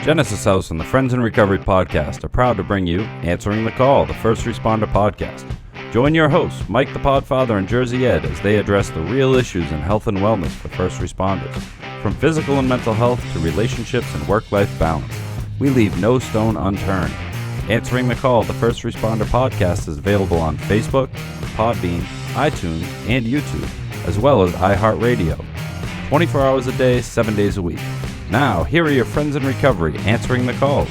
Genesis House and the Friends in Recovery podcast are proud to bring you Answering the Call, the First Responder podcast. Join your hosts, Mike the Podfather and Jersey Ed, as they address the real issues in health and wellness for first responders. From physical and mental health to relationships and work-life balance, we leave no stone unturned. Answering the Call, the First Responder podcast is available on Facebook, Podbean, iTunes, and YouTube, as well as iHeartRadio. 24 hours a day, 7 days a week. Now, here are your friends in recovery answering the call.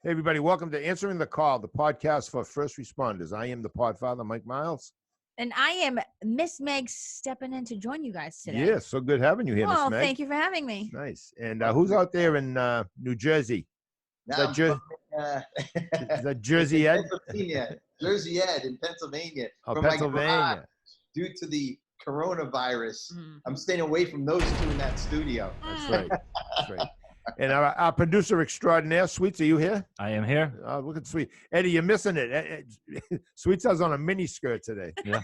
Hey, everybody. Welcome to Answering the Call, the podcast for first responders. I am the Podfather, Mike Miles. And I am Miss Meg stepping in to join you guys today. Yeah, so good having you here, Miss Meg. Well, thank you for having me. Nice. And who's out there in New Jersey? Is that Jersey Ed? Pennsylvania. Jersey Ed in Pennsylvania. Oh, Pennsylvania. Due to the coronavirus, I'm staying away from those two in that studio. That's right. That's right. And our producer extraordinaire, Sweets, are you here? I am here. Oh, look at Sweet. Eddie, you're missing it. Sweets has on a mini skirt today. Yeah.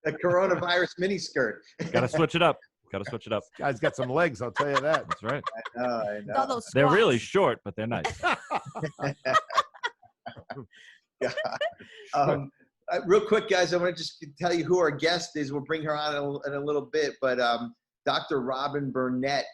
The coronavirus mini skirt. Gotta switch it up. Guy's got some legs, I'll tell you that. That's right. I know. All those They're squats. really short, but they're nice. Real quick, guys, I want to just tell you who our guest is. We'll bring her on in a little bit, but Dr. Robin Barnett,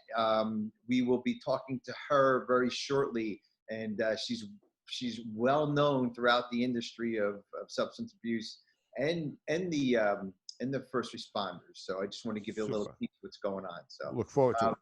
we will be talking to her very shortly, and she's well known throughout the industry of substance abuse and the first responders. So I just want to give you a little peek of what's going on. So Look forward to it.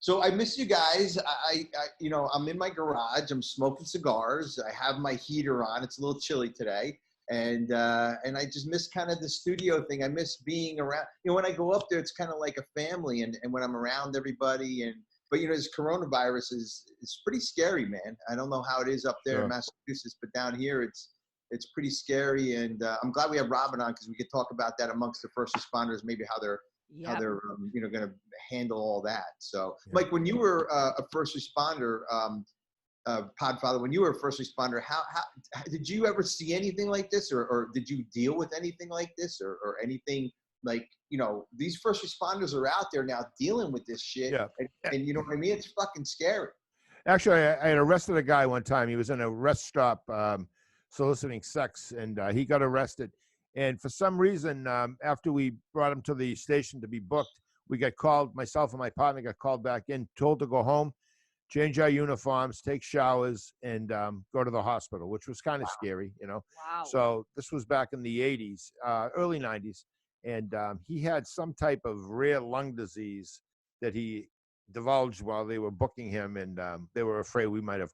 So I miss you guys. I'm in my garage. I'm smoking cigars. I have my heater on. It's a little chilly today. And I just miss kind of the studio thing. I miss being around, when I go up there, it's kind of like a family and when I'm around everybody but this coronavirus is pretty scary, man. I don't know how it is up there in Massachusetts, but down here it's pretty scary. And I'm glad we have Robin on because we could talk about that amongst the first responders, maybe how they're going to handle all that. So Mike, when you were a first responder, Podfather, when you were a first responder, how did you ever see anything like this, or did you deal with anything like this, or anything like these first responders are out there now dealing with this shit, and you know what I mean? It's fucking scary. Actually, I had arrested a guy one time. He was in a rest stop soliciting sex, and he got arrested. And for some reason, after we brought him to the station to be booked, we got called. Myself and my partner got called back in, told to go home, change our uniforms, take showers, and go to the hospital, which was kind of scary, Wow. So this was back in the 80s, early 90s. And he had some type of rare lung disease that he divulged while they were booking him. And they were afraid we might have,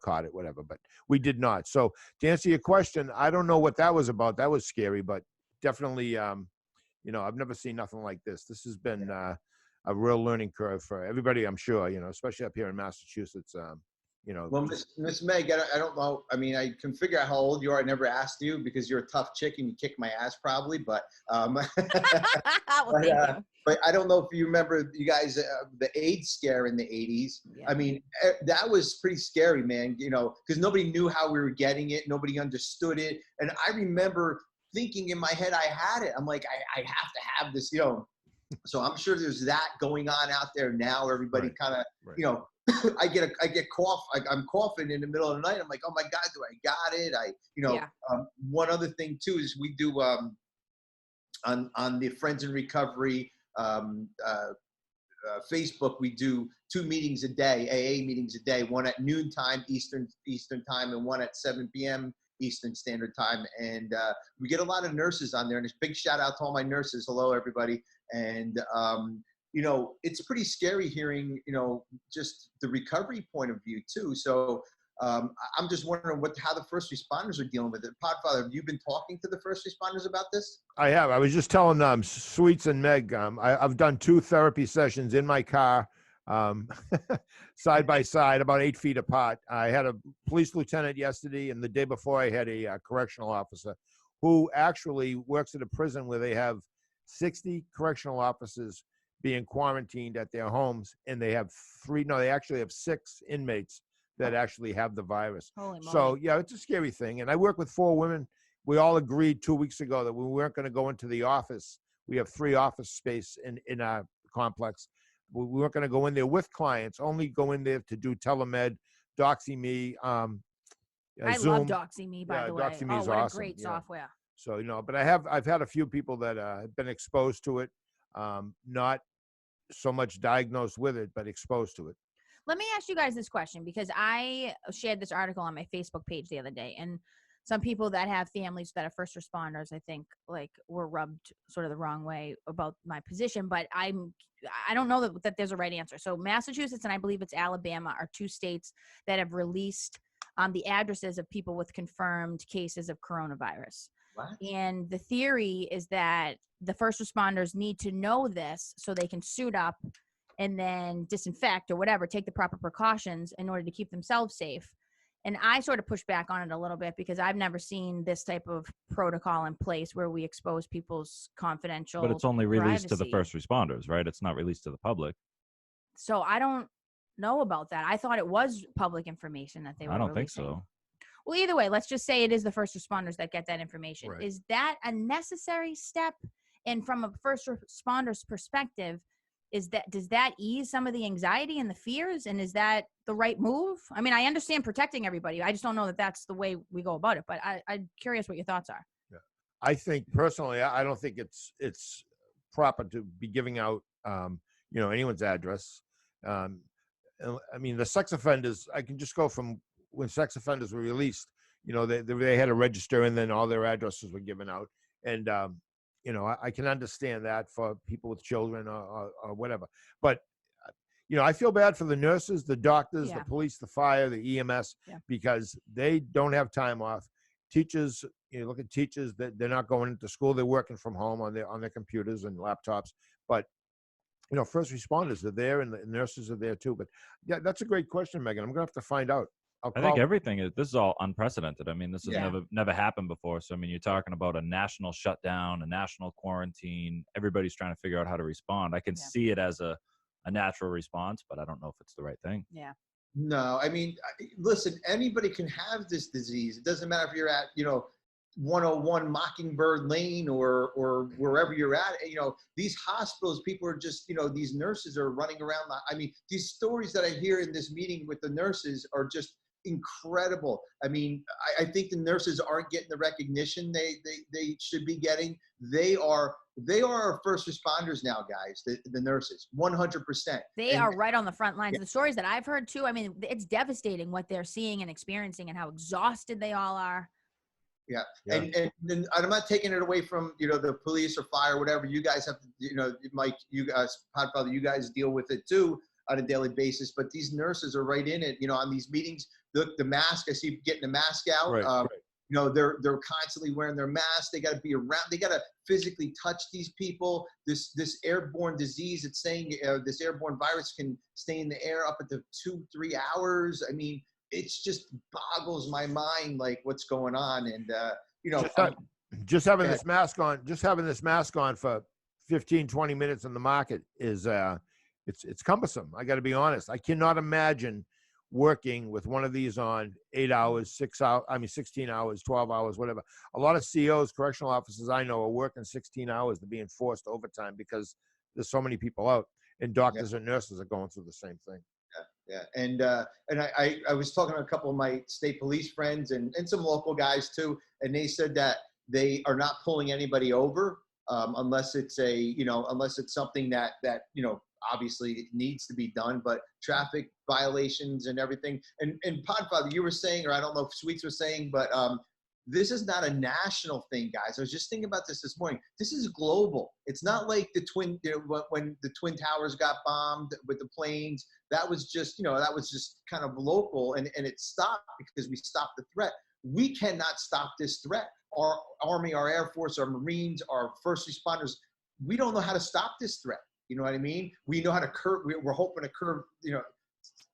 caught it, whatever. But we did not. So to answer your question, I don't know what that was about. That was scary, but definitely, I've never seen nothing like this. This has been a real learning curve for everybody, I'm sure, especially up here in Massachusetts. Well, Miss Meg, I don't know. I mean, I can figure out how old you are. I never asked you because you're a tough chick and you kick my ass probably, but but I don't know if you remember, you guys, the AIDS scare in the 80s. Yeah. I mean, that was pretty scary, man, because nobody knew how we were getting it. Nobody understood it. And I remember thinking in my head, I had it. I'm like, I have to have this, So I'm sure there's that going on out there now. Everybody kind of, I get cough. I'm coughing in the middle of the night. I'm like, oh my God, do I got it? One other thing too is we do on the Friends in Recovery Facebook. We do 2 meetings a day, AA meetings a day. One at noontime Eastern time, and one at 7 p.m. Eastern Standard Time. And we get a lot of nurses on there. And it's big shout out to all my nurses. Hello, everybody. And it's pretty scary hearing, just the recovery point of view too. So I'm just wondering how the first responders are dealing with it. Podfather, have you been talking to the first responders about this? I have. I was just telling Sweets and Meg, I've done 2 therapy sessions in my car, side by side, about 8 feet apart. I had a police lieutenant yesterday, and the day before I had a correctional officer who actually works at a prison where they have 60 correctional officers being quarantined at their homes, and they have they actually have 6 inmates that actually have the virus. So it's a scary thing. And I work with 4 women. We all agreed 2 weeks ago that we weren't going to go into the office We have 3 office space in our complex. We weren't going to go in there with clients, only go in there to do telemed, DoxyMe, I Zoom. love DoxyMe, by Yeah, the way. DoxyMe is what a awesome, great yeah. software. So, but I've had a few people that have been exposed to it, not so much diagnosed with it, but exposed to it. Let me ask you guys this question, because I shared this article on my Facebook page the other day, and some people that have families that are first responders, I think, like, were rubbed sort of the wrong way about my position, but I don't know that there's a right answer. So Massachusetts and I believe it's Alabama are 2 states that have released the addresses of people with confirmed cases of coronavirus. What? And the theory is that the first responders need to know this so they can suit up and then disinfect or whatever, take the proper precautions in order to keep themselves safe. And I sort of push back on it a little bit because I've never seen this type of protocol in place where we expose people's confidential But it's only released to the privacy. first responders, right? It's not released to the public. So I don't know about that. I thought it was public information that they were I don't think releasing. so. Well, either way, let's just say it is the first responders that get that information. Right. Is that a necessary step? And from a first responder's perspective, does that ease some of the anxiety and the fears? And is that the right move? I mean, I understand protecting everybody. I just don't know that that's the way we go about it. But I'm curious what your thoughts are. Yeah. I think personally, I don't think it's proper to be giving out, anyone's address. I mean, the sex offenders, I can just go from when sex offenders were released, they had to register and then all their addresses were given out. And, I can understand that for people with children or whatever. But, I feel bad for the nurses, the doctors, Yeah. the police, the fire, the EMS, because they don't have time off. Teachers, look at teachers, that they're not going into school. They're working from home on their computers and laptops. But, first responders are there and the nurses are there too. But yeah, that's a great question, Megan. I'm going to have to find out. I think this is all unprecedented. I mean, this has Yeah. never happened before. So, I mean, you're talking about a national shutdown, a national quarantine. Everybody's trying to figure out how to respond. I can see it as a natural response, but I don't know if it's the right thing. Yeah. No, I mean, listen, anybody can have this disease. It doesn't matter if you're at, 101 Mockingbird Lane or wherever you're at. These hospitals, people are just, these nurses are running around. I mean, these stories that I hear in this meeting with the nurses are just incredible. I mean, I think the nurses aren't getting the recognition they should be getting. They are our first responders now, guys. The nurses, 100%. They are right on the front lines. The stories that I've heard too, I mean, it's devastating what they're seeing and experiencing and how exhausted they all are. Yeah. Yeah. And I'm not taking it away from, the police or fire, whatever. You guys have to, Mike, you guys, Podfather, you guys deal with it too on a daily basis. But these nurses are right in it, on these meetings. The mask, I see getting the mask out. Right. They're constantly wearing their mask. They got to be around. They got to physically touch these people. This airborne disease, it's saying this airborne virus can stay in the air up to 2-3 hours. I mean, it's just boggles my mind, like what's going on. And, just having this mask on for 15, 20 minutes in the market is, it's cumbersome. I got to be honest. I cannot imagine working with one of these on 8 hours, 6 hours, 16 hours, 12 hours, whatever. A lot of COs, correctional officers I know are working 16 hours. They're being forced overtime because there's so many people out, and doctors and nurses are going through the same thing. Yeah. And I was talking to a couple of my state police friends and some local guys too. And they said that they are not pulling anybody over unless it's unless it's something that obviously it needs to be done, but traffic violations and everything. And Podfather, you were saying, or I don't know if Sweets was saying, but this is not a national thing, guys. I was just thinking about this morning. This is global. It's not like when the Twin Towers got bombed with the planes. That was just, kind of local, and it stopped because we stopped the threat. We cannot stop this threat. Our Army, our Air Force, our Marines, our first responders, we don't know how to stop this threat. You know what I mean? We know how to curb. We're hoping to curb,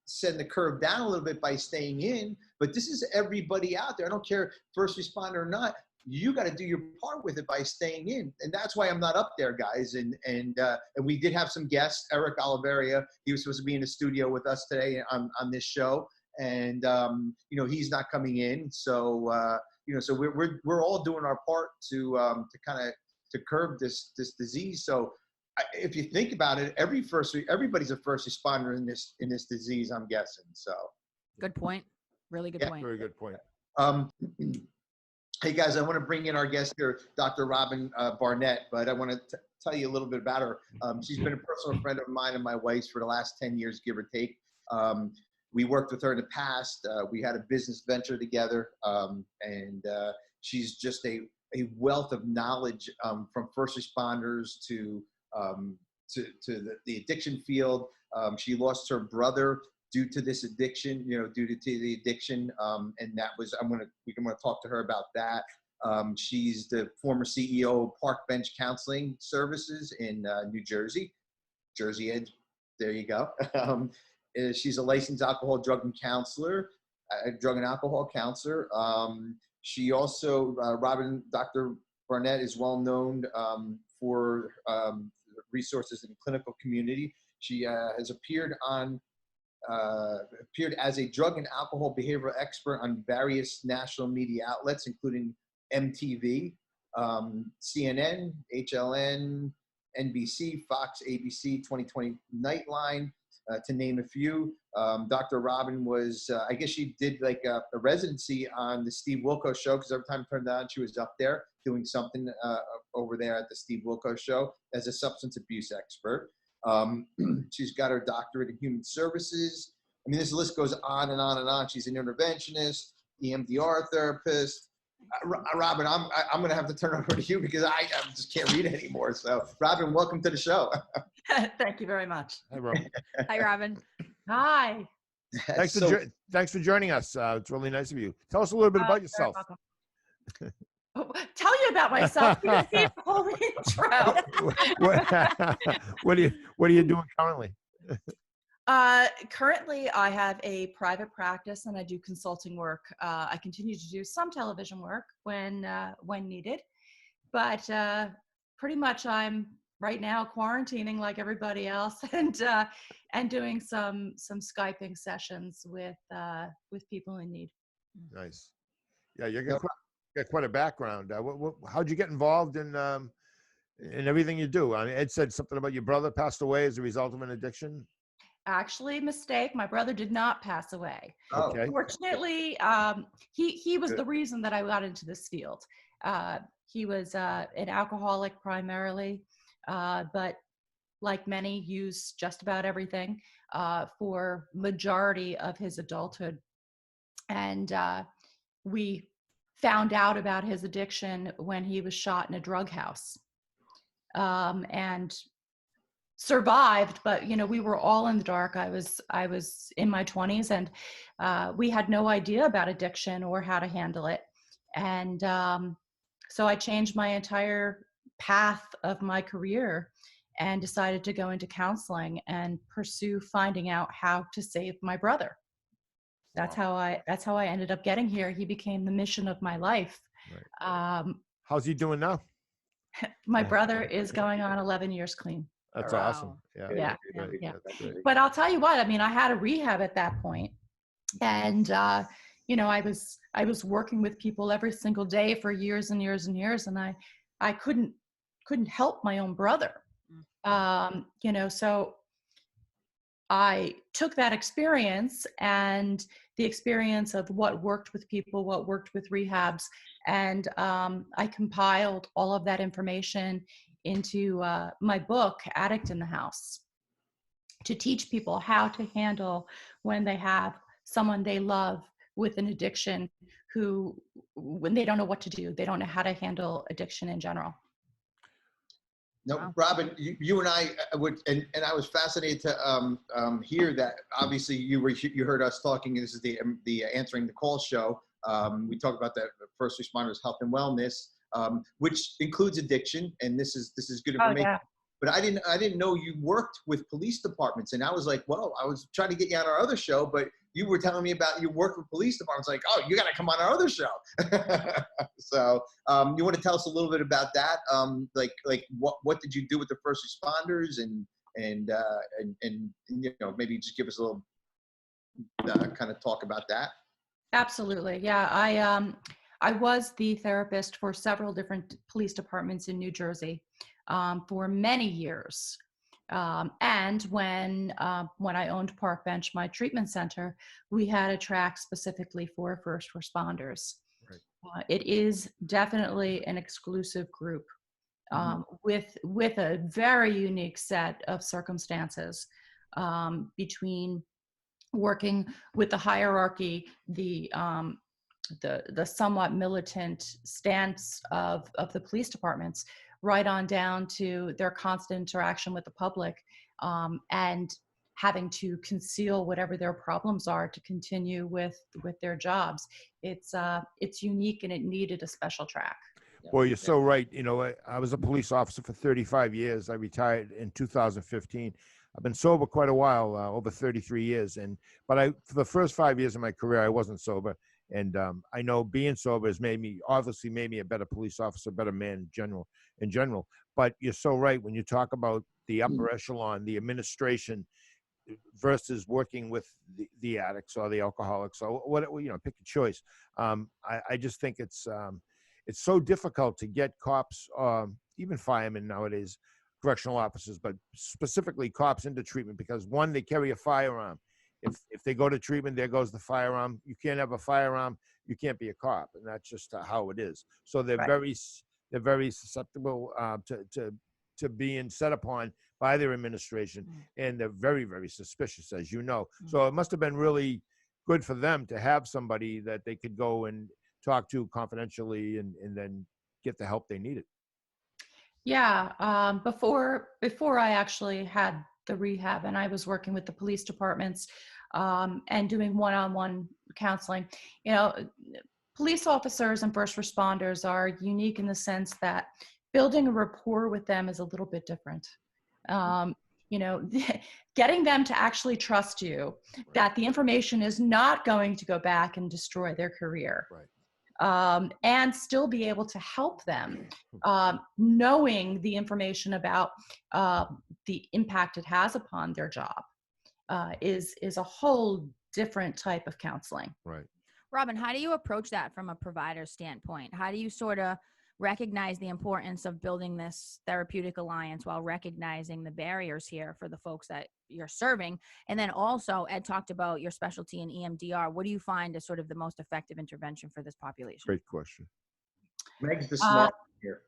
send the curve down a little bit by staying in. But this is everybody out there. I don't care first responder or not. You got to do your part with it by staying in, and that's why I'm not up there, guys. And we did have some guests. Eric Oliveria, he was supposed to be in the studio with us today on this show, and he's not coming in. So so we're all doing our part to kind of curb this disease. So if you think about it, everybody's a first responder in this disease, I'm guessing. So Good point. Really good point. Very good point. Hey guys, I want to bring in our guest here, Dr. Robin Barnett, but I want to tell you a little bit about her. She's been a personal friend of mine and my wife's for the last 10 years, give or take. We worked with her in the past. We had a business venture together, and she's just a wealth of knowledge from first responders to the addiction field. She lost her brother due to this addiction, due to the addiction. And that was, we're going to talk to her about that. She's the former CEO of Park Bench Counseling Services in New Jersey. Jersey Edge, there you go. She's a licensed alcohol, drug and alcohol counselor. She also, Dr. Barnett is well known for resources in the clinical community. She has appeared as a drug and alcohol behavioral expert on various national media outlets, including MTV, CNN, HLN, NBC, Fox, ABC, 2020 Nightline, to name a few. Dr. Robin was, I guess she did like a residency on the Steve Wilkos Show, because every time it turned on, she was up there doing something over there at the Steve Wilkos Show as a substance abuse expert. She's got her doctorate in human services. I mean, this list goes on and on and on. She's an interventionist, EMDR therapist. Robin, I'm going to have to turn over to you because I just can't read anymore. So, Robin, welcome to the show. Thank you very much. Hi, Robin. Hi, Robin. Hi. Thanks for joining us. It's really nice of you. Tell us a little bit about yourself. Tell you about myself. You didn't see the whole intro. What are you doing currently? Currently, I have a private practice and I do consulting work. I continue to do some television work when needed, but pretty much I'm right now quarantining like everybody else, and doing some Skyping sessions with people in need. Nice. Yeah, you got quite a background. How'd you get involved in everything you do? I mean, Ed said something about your brother passed away as a result of an addiction. Actually, mistake. My brother did not pass away. Okay. Fortunately, he was the reason that I got into this field. He was an alcoholic primarily, but like many, used just about everything for majority of his adulthood. And we found out about his addiction when he was shot in a drug house. And survived, but we were all in the dark. I was in my 20s, and we had no idea about addiction or how to handle it. And so I changed my entire path of my career and decided to go into counseling and pursue finding out how to save my brother. That's how I ended up getting here. He became the mission of my life. Right. How's he doing now? My brother is going on 11 years clean. That's Wow. awesome. Yeah. Great. But I'll tell you what, I mean, I had a rehab at that point, and I was working with people every single day for years and years and years, and I couldn't help my own brother. So I took that experience and the experience of what worked with people, what worked with rehabs, and I compiled all of that information into my book, Addict in the House, to teach people how to handle when they have someone they love with an addiction when they don't know what to do. They don't know how to handle addiction in general. No, Wow. Robin, you and I would, and I was fascinated to hear that. Obviously, you heard us talking. This is the Answering the Call show. We talk about the first responders' health and wellness, which includes addiction, and this is good information. Oh, yeah. But I didn't know you worked with police departments, and I was like, well, I was trying to get you on our other show, but you were telling me about you work with police departments. Like, oh, you got to come on our other show. So, you want to tell us a little bit about that? Like what did you do with the first responders, and maybe just give us a little kind of talk about that. Absolutely. Yeah. I was the therapist for several different police departments in New Jersey for many years. And when I owned Park Bench, my treatment center, we had a track specifically for first responders. Right. It is definitely an exclusive group with a very unique set of circumstances between working with the hierarchy, the somewhat militant stance of the police departments, right on down to their constant interaction with the public, and having to conceal whatever their problems are to continue with their jobs. It's unique, and it needed a special track. Well, you're so right. You know, I was a police officer for 35 years. I retired in 2015. I've been sober quite a while, over 33 years. But for the first 5 years of my career, I wasn't sober. And I know being sober has made me a better police officer, better man in general. But you're so right when you talk about the upper echelon, the administration versus working with the addicts or the alcoholics or what, pick a choice. I just think it's so difficult to get cops, even firemen nowadays, correctional officers, but specifically cops into treatment because one, they carry a firearm. If they go to treatment, there goes the firearm. You can't have a firearm, you can't be a cop, and that's just how it is. So they're very susceptible to being set upon by their administration, and they're very, very suspicious, as you know. So it must have been really good for them to have somebody that they could go and talk to confidentially and then get the help they needed. Yeah, before I actually had the rehab and I was working with the police departments and doing one-on-one counseling, police officers and first responders are unique in the sense that building a rapport with them is a little bit different. Getting them to actually trust you, that the information is not going to go back and destroy their career. And still be able to help them, knowing the information about the impact it has upon their job is a whole different type of counseling. Right. Robin, how do you approach that from a provider standpoint? How do you sort of recognize the importance of building this therapeutic alliance while recognizing the barriers here for the folks that you're serving? And then also, Ed talked about your specialty in EMDR. What do you find is sort of the most effective intervention for this population? Great question. Meg's the smart here.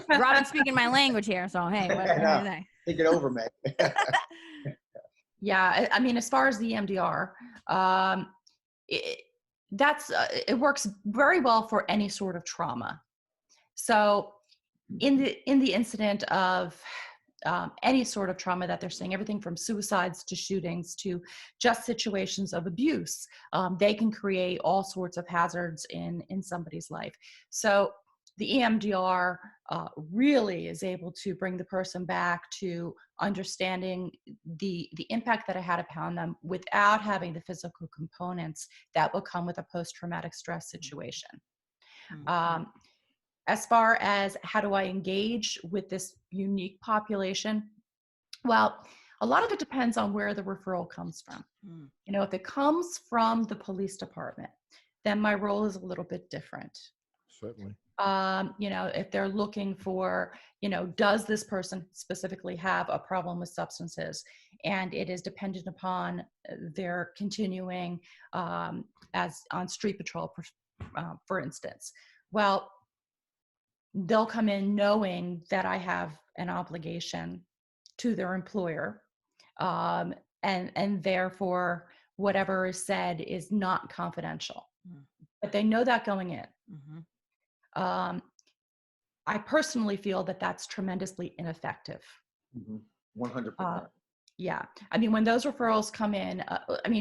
Robin's speaking my language here, so hey, what do you think? Take it over, Meg. Yeah, I mean, as far as the EMDR, it works very well for any sort of trauma. So in the incident of any sort of trauma that they're seeing, everything from suicides to shootings to just situations of abuse, they can create all sorts of hazards in somebody's life. So the EMDR really is able to bring the person back to understanding the impact that it had upon them without having the physical components that will come with a post-traumatic stress situation. As far as how do I engage with this unique population, well, a lot of it depends on where the referral comes from. If it comes from the police department, then my role is a little bit different. Certainly. If they're looking for, does this person specifically have a problem with substances, and it is dependent upon their continuing as on street patrol, for instance. Well, they'll come in knowing that I have an obligation to their employer, and therefore whatever is said is not confidential. But they know that going in. I personally feel that that's tremendously ineffective. 100%. Yeah. I mean, when those referrals come in,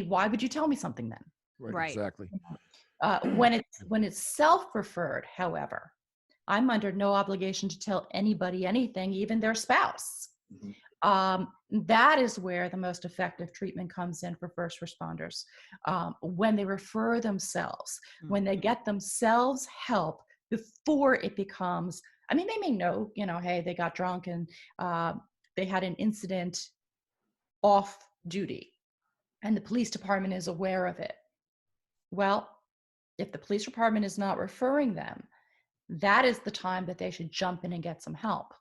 why would you tell me something then? Right. Exactly. When it's self-referred, however, I'm under no obligation to tell anybody anything, even their spouse. That is where the most effective treatment comes in for first responders. When they refer themselves, when they get themselves help before it becomes, they may know, hey, they got drunk and they had an incident off duty and the police department is aware of it. Well, if the police department is not referring them, that is the time that they should jump in and get some help.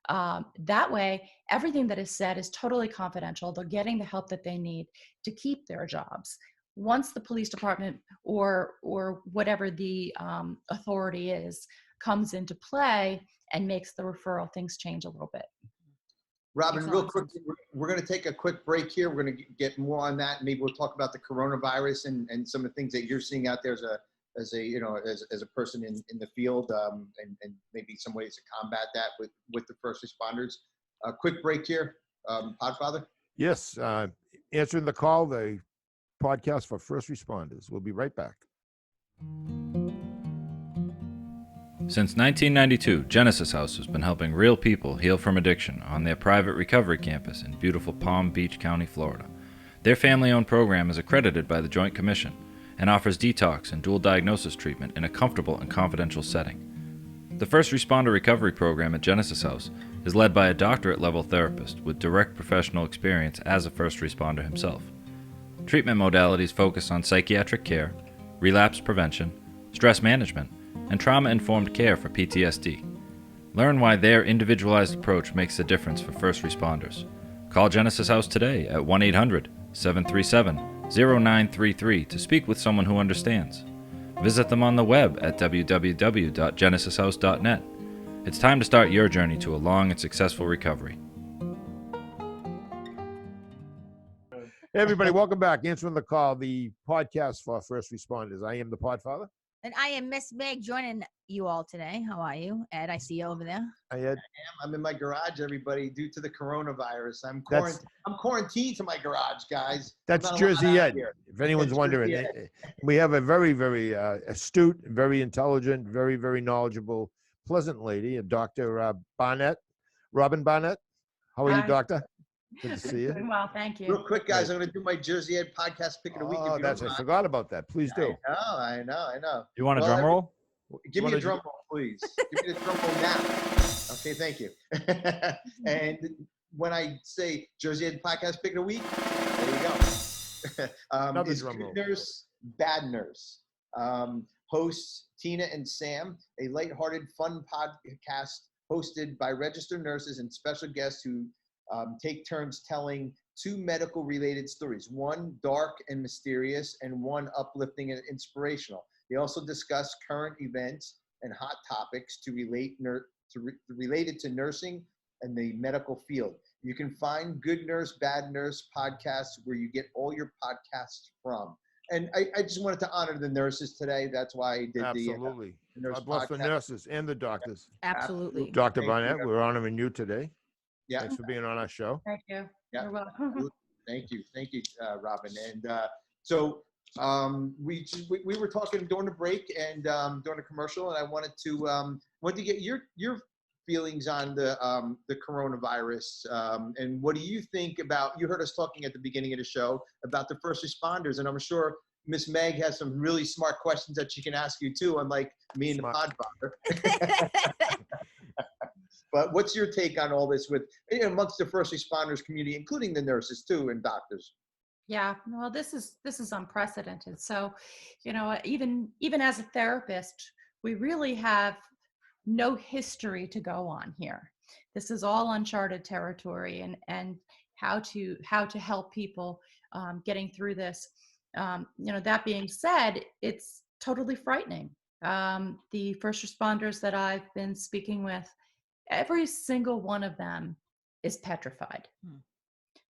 That way, everything that is said is totally confidential. They're getting the help that they need to keep their jobs. Once the police department or whatever the authority is comes into play and makes the referral, things change a little bit. Robin, real quick, we're going to take a quick break here. We're going to get more on that. Maybe we'll talk about the coronavirus and some of the things that you're seeing out there as a person in the field, and maybe some ways to combat that with the first responders. A quick break here, Podfather. Yes, answering the call, the podcast for first responders. We'll be right back. Since 1992, Genesis House has been helping real people heal from addiction on their private recovery campus in beautiful Palm Beach County, Florida. Their family-owned program is accredited by the Joint Commission and offers detox and dual diagnosis treatment in a comfortable and confidential setting. The First Responder Recovery Program at Genesis House is led by a doctorate-level therapist with direct professional experience as a first responder himself. Treatment modalities focus on psychiatric care, relapse prevention, stress management, and trauma-informed care for PTSD. Learn why their individualized approach makes a difference for first responders. Call Genesis House today at 1-800-737-0933 to speak with someone who understands. Visit them on the web at www.genesishouse.net. It's time to start your journey to a long and successful recovery. Hey, everybody, welcome back. Answering the call, the podcast for first responders. I am the Podfather. And I am Miss Meg joining you all today. How are you, Ed? I see you over there. I'm in my garage, everybody, due to the coronavirus. I'm quarantined to my garage, guys. That's Jersey Ed. If anyone's wondering, we have a very, very astute, very intelligent, very, very knowledgeable, pleasant lady, Dr. Barnett, Robin Barnett. How are you, Doctor? Good to see you. Doing well, thank you. Real quick, guys, I'm going to do my Jersey Ed podcast pick of the week. Oh, I forgot about that. Please do. I know. You want a drum roll? Give me a drum roll, please. Give me the drum roll now. Okay, thank you. And when I say Jersey Ed podcast pick of the week, there you go. Another drum roll. Good Nurse, Bad Nurse. Hosts Tina and Sam, a lighthearted, fun podcast hosted by registered nurses and special guests who take turns telling two medical-related stories, one dark and mysterious and one uplifting and inspirational. They also discuss current events and hot topics related to nursing and the medical field. You can find Good Nurse, Bad Nurse podcasts where you get all your podcasts from. And I just wanted to honor the nurses today. That's why I did Absolutely. the nurse God bless the podcast. nurses and the doctors. Absolutely. Dr. Thank Barnett, you. we're honoring you today. Yeah. Thanks for being on our show. Thank you. Yeah. You're welcome. Thank you, Robin. And we were talking during the break and during the commercial, and I wanted to get your feelings on the coronavirus, and what do you think about? You heard us talking at the beginning of the show about the first responders, and I'm sure Miss Meg has some really smart questions that she can ask you too, unlike me and the Podfather. But what's your take on all this with amongst the first responders community, including the nurses too and doctors? Yeah, well, this is unprecedented. So, even as a therapist, we really have no history to go on here. This is all uncharted territory, and how to help people getting through this. That being said, it's totally frightening. The first responders that I've been speaking with, every single one of them is petrified.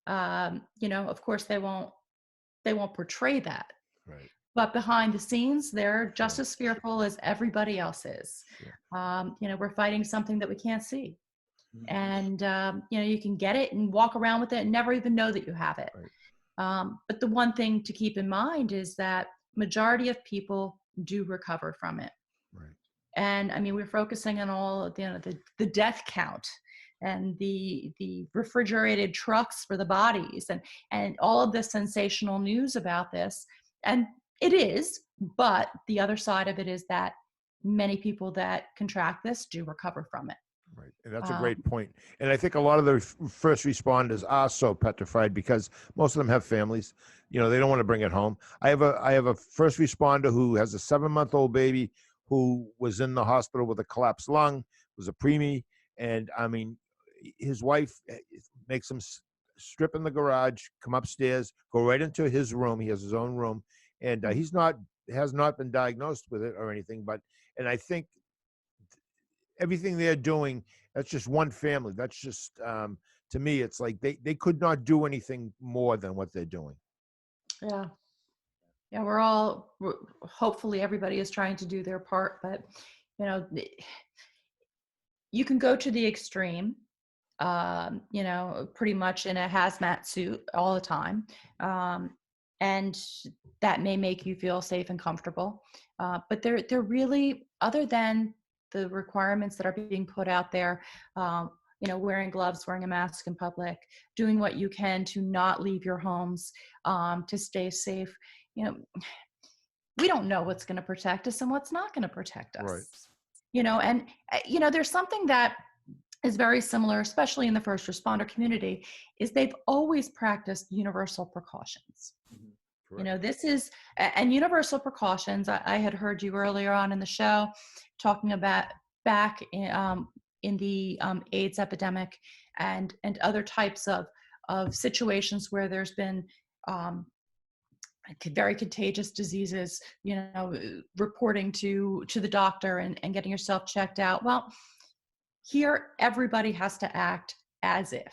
Of course they won't portray that. Right. But behind the scenes, they're just as fearful as everybody else is. Yeah. We're fighting something that we can't see. And, you can get it and walk around with it and never even know that you have it. Right. But the one thing to keep in mind is that majority of people do recover from it. Right. And I mean, we're focusing on all the death count and the refrigerated trucks for the bodies and all of the sensational news about this. And it is, but the other side of it is that many people that contract this do recover from it. Right. And that's a great point. And I think a lot of the first responders are so petrified because most of them have families. You know, they don't want to bring it home. I have a first responder who has a 7-month-old baby who was in the hospital with a collapsed lung, was a preemie, and I mean, his wife makes him strip in the garage, come upstairs, go right into his room. He has his own room, and has not been diagnosed with it or anything. But and I think everything they're doing, that's just one family. That's just to me, it's like they could not do anything more than what they're doing. Yeah. Yeah, hopefully everybody is trying to do their part, but you know, you can go to the extreme, you know, pretty much in a hazmat suit all the time. And that may make you feel safe and comfortable. But they're really, other than the requirements that are being put out there, you know, wearing gloves, wearing a mask in public, doing what you can to not leave your homes, to stay safe. You know, we don't know what's going to protect us and what's not going to protect us. Right. You know, and, you know, there's something that is very similar, especially in the first responder community, is they've always practiced universal precautions. Correct. You know, this is, and universal precautions, I had heard you earlier on in the show talking about back in the AIDS epidemic and other types of situations where there's been very contagious diseases, you know, reporting to the doctor and getting yourself checked out. Well, here everybody has to act as if,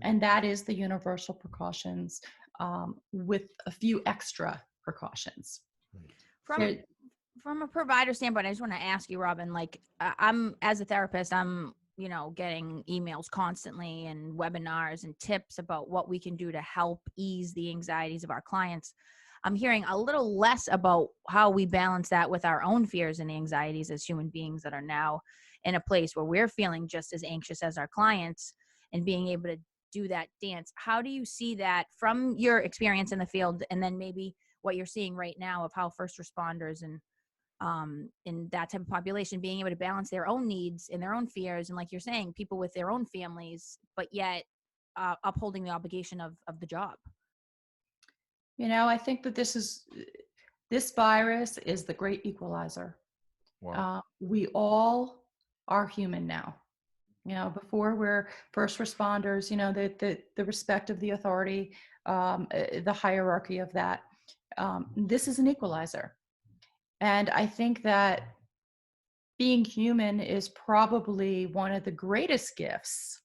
and that is the universal precautions, with a few extra precautions. From a provider standpoint, I just want to ask you, Robin, like I'm, as a therapist, I'm, you know, getting emails constantly and webinars and tips about what we can do to help ease the anxieties of our clients. I'm hearing a little less about how we balance that with our own fears and anxieties as human beings that are now in a place where we're feeling just as anxious as our clients and being able to do that dance. How do you see that from your experience in the field, and then maybe what you're seeing right now of how first responders and in that type of population being able to balance their own needs and their own fears, and like you're saying, people with their own families, but yet upholding the obligation of the job? You know, I think that this virus is the great equalizer. Wow. We all are human now. You know, before we're first responders, you know, the respect of the authority, the hierarchy of that. This is an equalizer. And I think that being human is probably one of the greatest gifts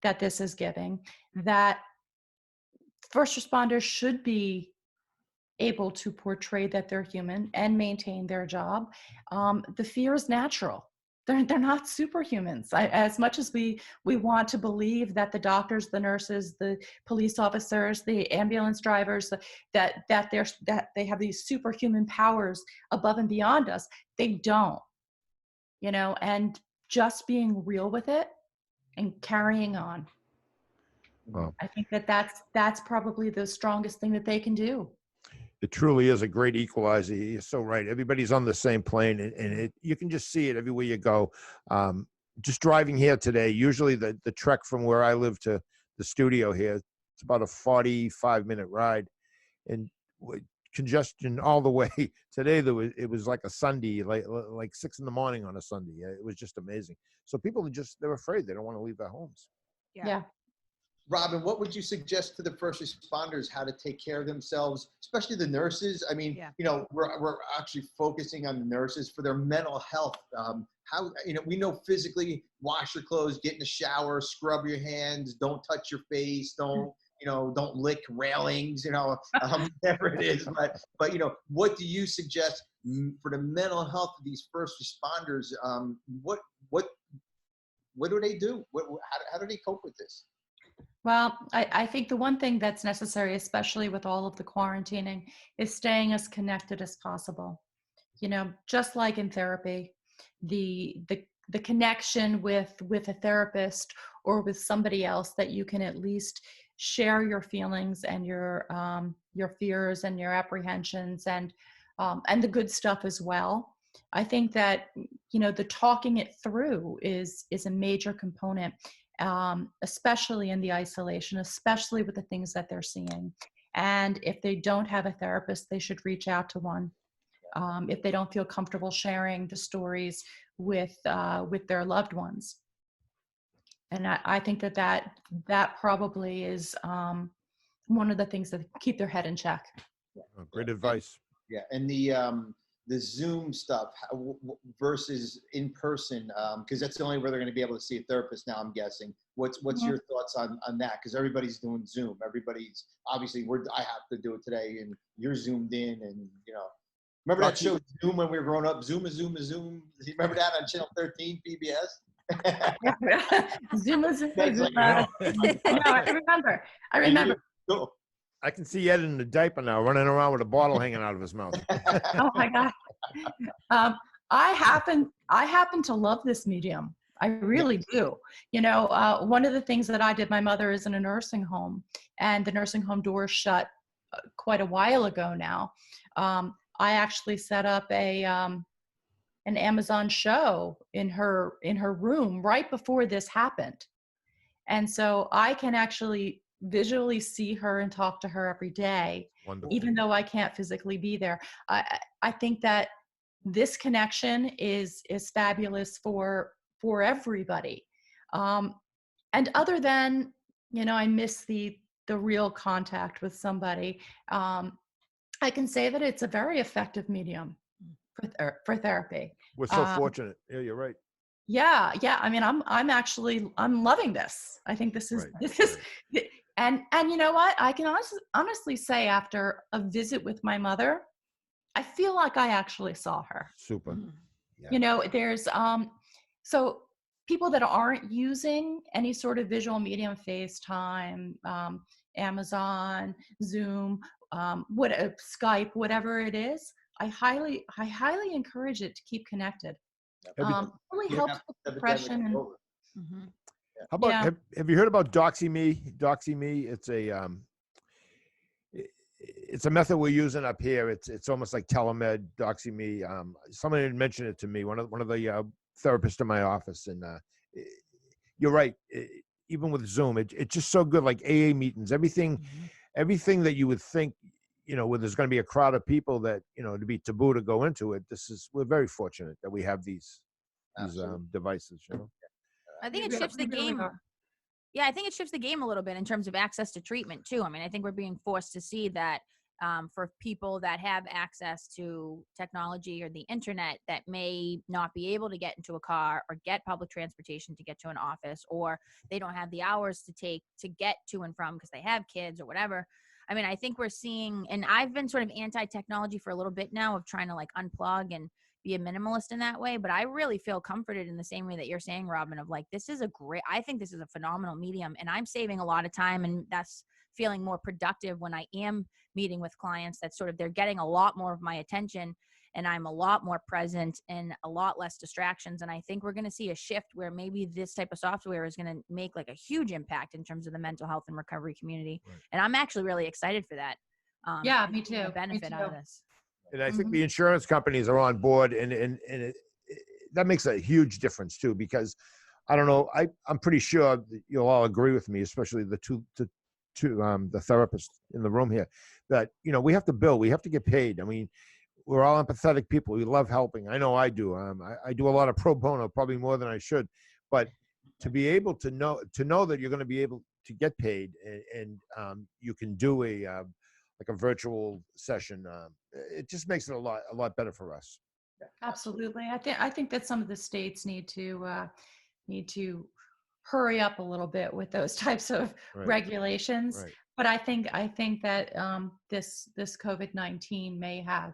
that this is giving, that first responders should be able to portray that they're human and maintain their job. The fear is natural. They're not superhumans. As much as we want to believe that the doctors, the nurses, the police officers, the ambulance drivers, that they have these superhuman powers above and beyond us, they don't. You know, and just being real with it and carrying on. Wow. I think that's probably the strongest thing that they can do. It truly is a great equalizer. You're so right. Everybody's on the same plane, and you can just see it everywhere you go. Just driving here today, usually the trek from where I live to the studio here, it's about a 45-minute ride, and congestion all the way. Today it was like a Sunday, like 6 a.m. on a Sunday. It was just amazing. So people they're afraid. They don't want to leave their homes. Yeah. Robin, what would you suggest to the first responders how to take care of themselves, especially the nurses? I mean, you know, we're actually focusing on the nurses for their mental health. How, you know, we know physically, wash your clothes, get in the shower, scrub your hands, don't touch your face, don't lick railings, you know, whatever it is. But, you know, what do you suggest for the mental health of these first responders? What do they do? How do they cope with this? Well, I think the one thing that's necessary, especially with all of the quarantining, is staying as connected as possible. You know, just like in therapy, the connection with a therapist or with somebody else that you can at least share your feelings and your fears and your apprehensions and the good stuff as well. I think that the talking it through is a major component, especially in the isolation, especially with the things that they're seeing. And if they don't have a therapist, they should reach out to one. If they don't feel comfortable sharing the stories with their loved ones. And I think that probably is one of the things that keep their head in check. Oh, great advice. Yeah, and the Zoom stuff versus in person, because that's the only way they're going to be able to see a therapist now, I'm guessing. What's your thoughts on that? Because everybody's doing Zoom. Everybody's obviously I have to do it today, and you're zoomed in, and remember that show Zoom when we were growing up? Zoom is Zoom is Zoom. You remember that on Channel 13 PBS? Zoom is Zoom. I remember. Cool. I can see Ed in a diaper now, running around with a bottle hanging out of his mouth. Oh my God. I happen to love this medium. I really do. One of the things that I did, my mother is in a nursing home, and the nursing home doors shut quite a while ago now. I actually set up an Amazon show in her room right before this happened. And so I can actually visually see her and talk to her every day. Wonderful. Even though I can't physically be there. I think that this connection is fabulous for everybody. And other than, I miss the real contact with somebody, I can say that it's a very effective medium for therapy. We're so fortunate. Yeah, you're right. Yeah. I mean, I'm loving this. I think this is and you know what? I can honestly say, after a visit with my mother, I feel like I actually saw her. Super. Yeah. There's so people that aren't using any sort of visual medium, FaceTime, Amazon, Zoom, Skype, whatever it is, I highly encourage it to keep connected. Really helps with depression. And, how about have you heard about DoxyMe? DoxyMe, it's a method we're using up here. It's almost like telemed. DoxyMe. Someone had mentioned it to me. One of the therapists in my office, and you're right. Even with Zoom, it's just so good. Like AA meetings, everything that you would think, where there's going to be a crowd of people that to be taboo to go into it. We're very fortunate that we have these devices. I think it shifts the game. Yeah, I think it shifts the game a little bit in terms of access to treatment too. I mean, I think we're being forced to see that for people that have access to technology or the internet that may not be able to get into a car or get public transportation to get to an office, or they don't have the hours to take to get to and from because they have kids or whatever. I mean, I think we're seeing, and I've been sort of anti-technology for a little bit now, of trying to like unplug and be a minimalist in that way. But I really feel comforted in the same way that you're saying, Robin, of like, I think this is a phenomenal medium, and I'm saving a lot of time, and that's feeling more productive when I am meeting with clients. That sort of, they're getting a lot more of my attention, and I'm a lot more present and a lot less distractions. And I think we're going to see a shift where maybe this type of software is going to make like a huge impact in terms of the mental health and recovery community. Right. And I'm actually really excited for that. Yeah, me too. The benefit out of this. And I think the insurance companies are on board, and that makes a huge difference too, because I don't know, I'm pretty sure that you'll all agree with me, especially the therapists in the room here, that, we have to bill, we have to get paid. I mean, we're all empathetic people. We love helping. I know I do. I do a lot of pro bono, probably more than I should, but to be able to know that you're going to be able to get paid, and you can do a virtual session, it just makes it a lot better for us. Absolutely. I think that some of the states need to hurry up a little bit with those types of regulations. Right. But I think that this COVID-19 may have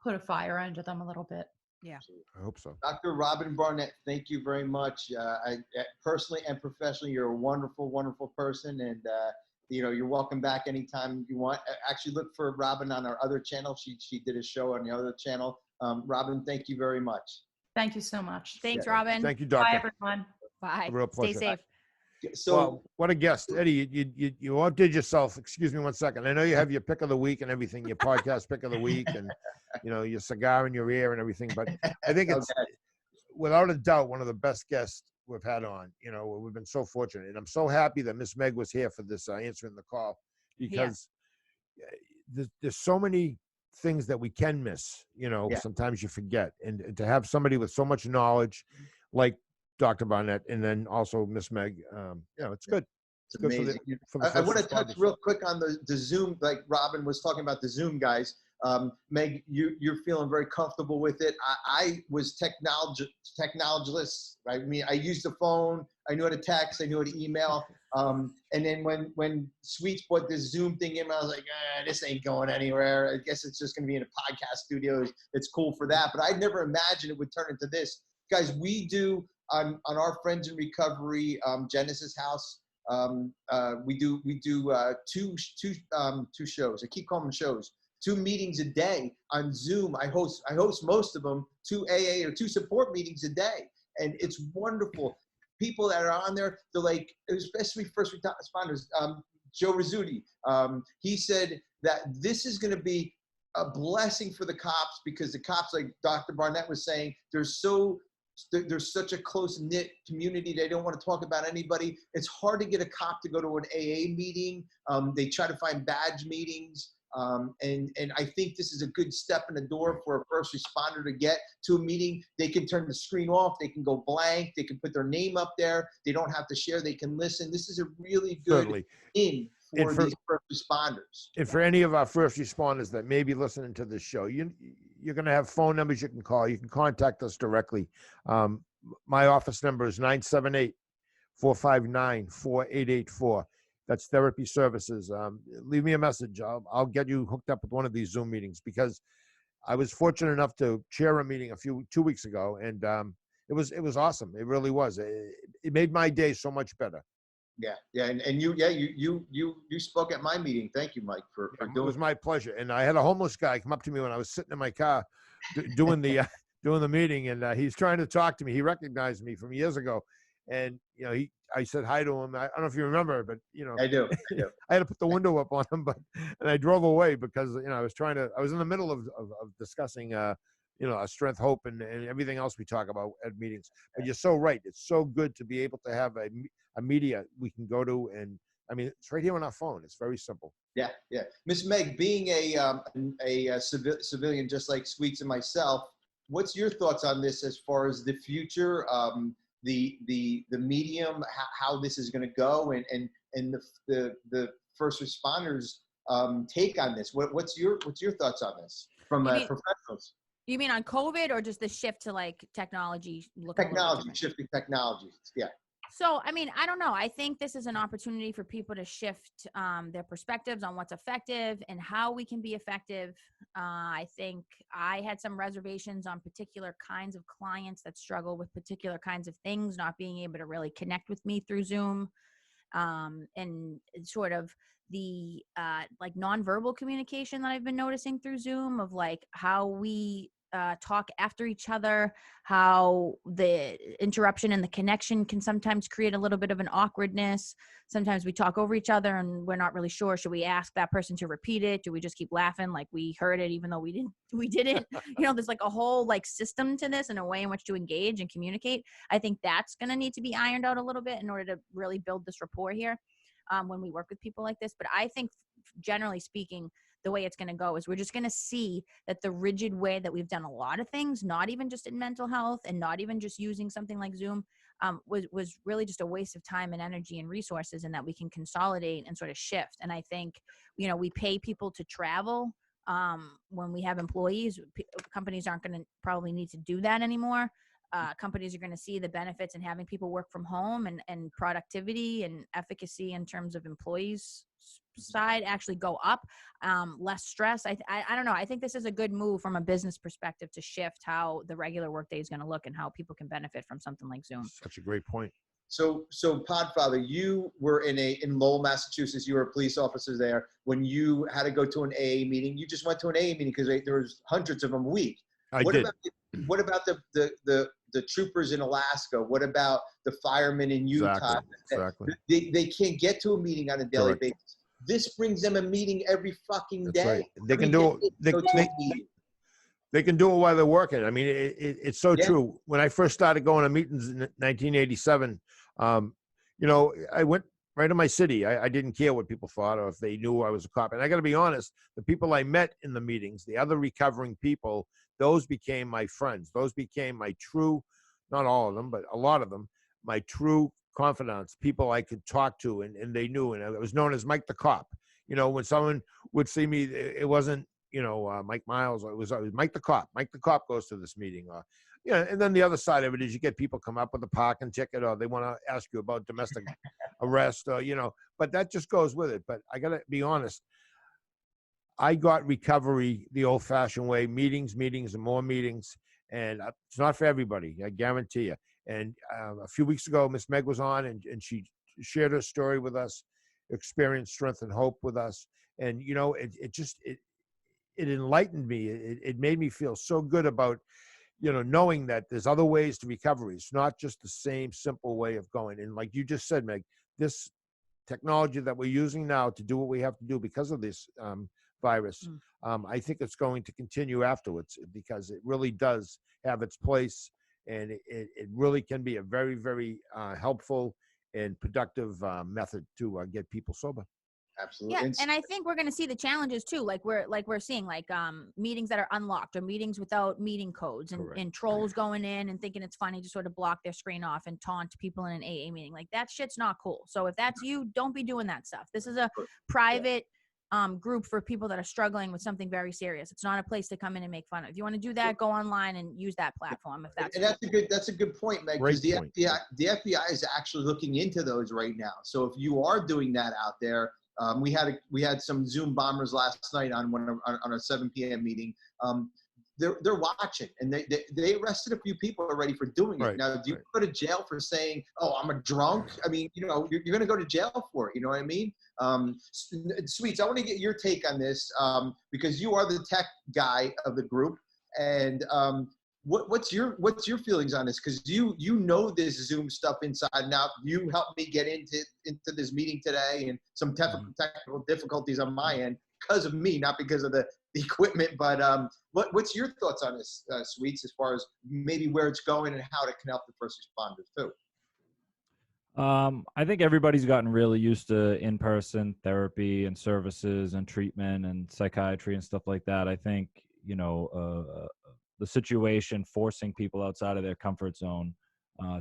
put a fire under them a little bit. Yeah, I hope so. Dr. Robin Barnett, thank you very much. I personally and professionally, you're a wonderful, wonderful person, and you're welcome back anytime you want. Actually, look for Robin on our other channel. She did a show on the other channel. Robin, thank you very much. Thank you so much. Thanks, Robin. Thank you, Doctor. Bye, everyone. Bye. A real pleasure. Stay safe. So, well, what a guest, Eddie. You outdid yourself. Excuse me 1 second. I know you have your pick of the week and everything, your podcast pick of the week, and your cigar in your ear and everything. But I think without a doubt, one of the best guests we've had on. You know, we've been so fortunate, and I'm so happy that Miss Meg was here for this answering the call, because there's so many things that we can miss. You know, sometimes you forget, and to have somebody with so much knowledge, like Dr. Barnett, and then also Miss Meg, you know, it's good. It's amazing. I want to touch real quick on the Zoom, like Robin was talking about the Zoom guys. Meg, you're feeling very comfortable with it. I was technologist. Right? I mean, I used the phone. I knew how to text. I knew how to email. And then when Sweets put this Zoom thing in, I was like, this ain't going anywhere. I guess it's just going to be in a podcast studio. It's cool for that. But I never imagined it would turn into this. Guys, we do on our Friends in Recovery Genesis House. We do two shows. I keep calling them shows. 2 meetings a day on Zoom. I host most of them, 2 AA or 2 support meetings a day, and it's wonderful. People that are on there, they're like, especially first responders. Joe Rizzuti, he said that this is going to be a blessing for the cops, because the cops, like Dr. Barnett was saying, there's such a close-knit community. They don't want to talk about anybody. It's hard to get a cop to go to an AA meeting. They try to find badge meetings. And I think this is a good step in the door for a first responder to get to a meeting. They can turn the screen off. They can go blank. They can put their name up there. They don't have to share. They can listen. This is a really good in for these first responders. And for any of our first responders that may be listening to this show, you're going to have phone numbers you can call. You can contact us directly. My office number is 978-459-4884. That's Therapy Services. Leave me a message. I'll get you hooked up with one of these Zoom meetings, because I was fortunate enough to chair a meeting 2 weeks ago, and it was awesome. It really was. It made my day so much better. Yeah, and you spoke at my meeting. Thank you, Mike, for doing it. It was my pleasure. And I had a homeless guy come up to me when I was sitting in my car doing the meeting, and he's trying to talk to me. He recognized me from years ago, and I said hi to him. I don't know if you remember, but I do. I had to put the window up on him, and I drove away because I was in the middle of discussing a strength, hope, and everything else we talk about at meetings. But you're so right. It's so good to be able to have a media we can go to, and I mean, it's right here on our phone. It's very simple. Yeah. Miss Meg, being a civilian just like Sweets and myself, what's your thoughts on this as far as the future? The medium, how this is going to go, and the first responders take on this. What's your thoughts on this from professionals? You mean on COVID, or just the shift to like technology? Shifting technology. Yeah. So, I mean, I don't know. I think this is an opportunity for people to shift their perspectives on what's effective and how we can be effective. I think I had some reservations on particular kinds of clients that struggle with particular kinds of things, not being able to really connect with me through Zoom, and sort of the like nonverbal communication that I've been noticing through Zoom, of like how we talk after each other, how the interruption and the connection can sometimes create a little bit of an awkwardness. Sometimes we talk over each other and we're not really sure. Should we ask that person to repeat it? Do we just keep laughing like we heard it even though we didn't? There's like a whole like system to this and a way in which to engage and communicate. I think that's going to need to be ironed out a little bit in order to really build this rapport here when we work with people like this. But I think generally speaking, the way it's going to go is we're just going to see that the rigid way that we've done a lot of things, not even just in mental health and not even just using something like Zoom, was really just a waste of time and energy and resources, and that we can consolidate and sort of shift. And I think, we pay people to travel. When we have employees, companies aren't going to probably need to do that anymore. Companies are going to see the benefits in having people work from home, and productivity and efficacy in terms of employees' side actually go up. Less stress. I don't know. I think this is a good move from a business perspective to shift how the regular workday is going to look and how people can benefit from something like Zoom. Such a great point. So Podfather, you were in Lowell, Massachusetts. You were a police officer there. When you had to go to an AA meeting, you just went to an AA meeting because there was hundreds of them a week. What about the troopers in Alaska? What about the firemen in Utah? Exactly. They can't get to a meeting on a daily basis. This brings them a meeting every fucking day. Right. They They can do it while they're working. I mean, it's so true. When I first started going to meetings in 1987, I went right to my city. I didn't care what people thought or if they knew I was a cop. And I got to be honest, the people I met in the meetings, the other recovering people, those became my friends. Those became my true, not all of them, but a lot of them, my true confidants, people I could talk to, and they knew. And I was known as Mike the Cop. When someone would see me, it wasn't, Mike Miles, it was Mike the Cop. Mike the Cop goes to this meeting. And then the other side of it is you get people come up with a parking ticket, or they want to ask you about domestic arrest, or, but that just goes with it. But I got to be honest, I got recovery the old fashioned way, meetings, and more meetings. And it's not for everybody, I guarantee you. And a few weeks ago, Miss Meg was on, and she shared her story with us, experienced strength and hope with us. And, it enlightened me. It made me feel so good about, knowing that there's other ways to recovery. It's not just the same simple way of going. And like you just said, Meg, this technology that we're using now to do what we have to do because of this virus, I think it's going to continue afterwards, because it really does have its place, and it really can be a very, very helpful and productive method to get people sober. Absolutely. Yeah, and I think we're going to see the challenges too, like we're seeing meetings that are unlocked, or meetings without meeting codes, and trolls going in and thinking it's funny to sort of block their screen off and taunt people in an AA meeting. Like, that shit's not cool. So if that's you, don't be doing that stuff. This is a private group for people that are struggling with something very serious. It's not a place to come in and make fun of. If you want to do that, go online and use that platform. If that's that's a good point, Meg. Because the FBI is actually looking into those right now. So if you are doing that out there, we had some Zoom bombers last night on a 7 p.m. meeting. They're watching, and they arrested a few people already for doing it. Now, do you go to jail for saying, "Oh, I'm a drunk"? I mean, you're going to go to jail for it. You know what I mean? Sweets, I want to get your take on this, because you are the tech guy of the group, and what's your feelings on this? Because you know this Zoom stuff inside and out. You helped me get into this meeting today, and some technical difficulties on my end because of me, not because of the equipment. But what's your thoughts on this, Sweets, as far as maybe where it's going and how it can help the first responders too? I think everybody's gotten really used to in-person therapy and services and treatment and psychiatry and stuff like that. I think, the situation forcing people outside of their comfort zone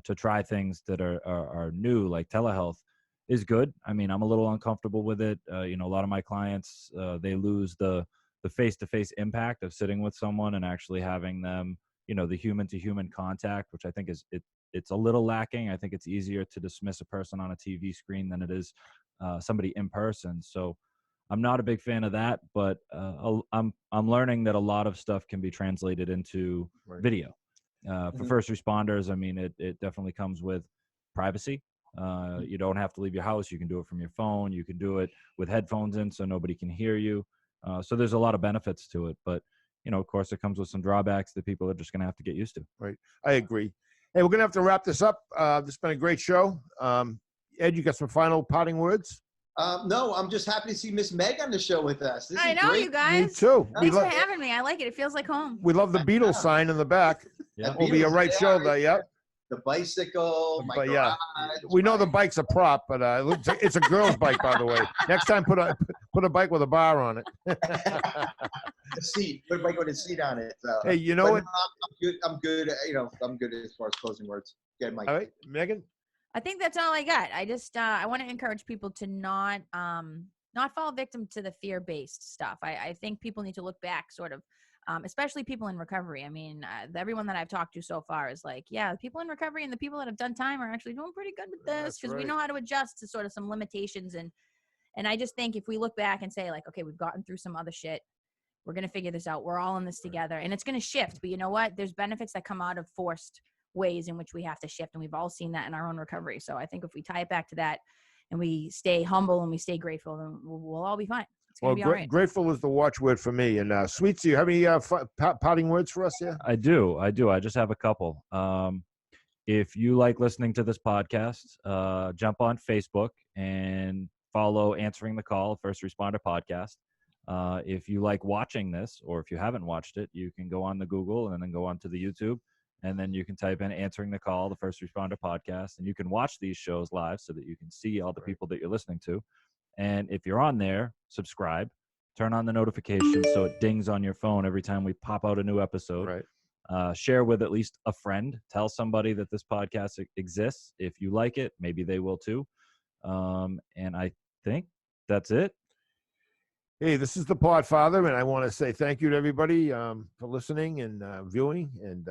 to try things that are new, like telehealth, is good. I mean, I'm a little uncomfortable with it. A lot of my clients, they lose the face-to-face impact of sitting with someone and actually having them, the human-to-human contact, which I think it's a little lacking. I think it's easier to dismiss a person on a TV screen than it is somebody in person. So I'm not a big fan of that, but I'm learning that a lot of stuff can be translated into video. For first responders, I mean, it definitely comes with privacy. You don't have to leave your house. You can do it from your phone. You can do it with headphones in so nobody can hear you. So there's a lot of benefits to it, but of course it comes with some drawbacks that people are just going to have to get used to. Right. I agree. Hey, we're going to have to wrap this up. This has been a great show. Ed, you got some final parting words? No, I'm just happy to see Miss Meg on the show with us. I know, you guys. Me too. Thanks for having me. I like it. It feels like home. We love the Beatles sign in the back. Over your right shoulder. Yep. The bicycle. We know the bike's a prop, but it's a girl's bike, by the way. Next time, put a bike with a bar on it. A seat. Put a bike with a seat on it. Hey, you know what? I'm good. I'm good as far as closing words. Get Mike. All right, Megan. I think that's all I got. I just I want to encourage people to not fall victim to the fear-based stuff. I think people need to look back, sort of, especially people in recovery. I mean, everyone that I've talked to so far is like, yeah, the people in recovery and the people that have done time are actually doing pretty good with this, because we know how to adjust to sort of some limitations. And I just think if we look back and say, like, okay, we've gotten through some other shit, we're going to figure this out. We're all in this together, and it's going to shift. But you know what? There's benefits that come out of forced ways in which we have to shift, and we've all seen that in our own recovery. So I think if we tie it back to that and we stay humble and we stay grateful, then we'll all be fine. It's gonna be all right. Grateful is the watchword for me. And Sweets, do you have any parting words for us here? I do. I just have a couple. If you like listening to this podcast, jump on Facebook and follow Answering the Call, First Responder Podcast. If you like watching this, or if you haven't watched it, you can go on the Google and then go on to the YouTube, and then you can type in Answering the Call, the First Responder Podcast, and you can watch these shows live so that you can see all the people that you're listening to. And if you're on there, subscribe, turn on the notifications so it dings on your phone every time we pop out a new episode. Right. Share with at least a friend. Tell somebody that this podcast exists. If you like it, maybe they will too. And I think that's it. Hey, this is the Podfather, and I want to say thank you to everybody for listening and viewing, and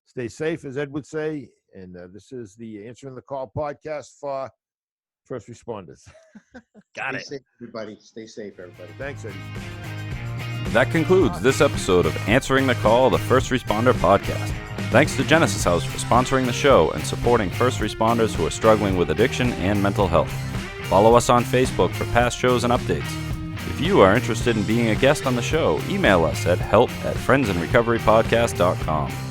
stay safe, as Ed would say. And this is the Answering the Call podcast for first responders. Got Stay it. safe, everybody. Stay safe, everybody. Thanks, Eddie. That concludes this episode of Answering the Call, the First Responder Podcast. Thanks to Genesis House for sponsoring the show and supporting first responders who are struggling with addiction and mental health. Follow us on Facebook for past shows and updates. If you are interested in being a guest on the show, email us at help@friendsandrecoverypodcast.com.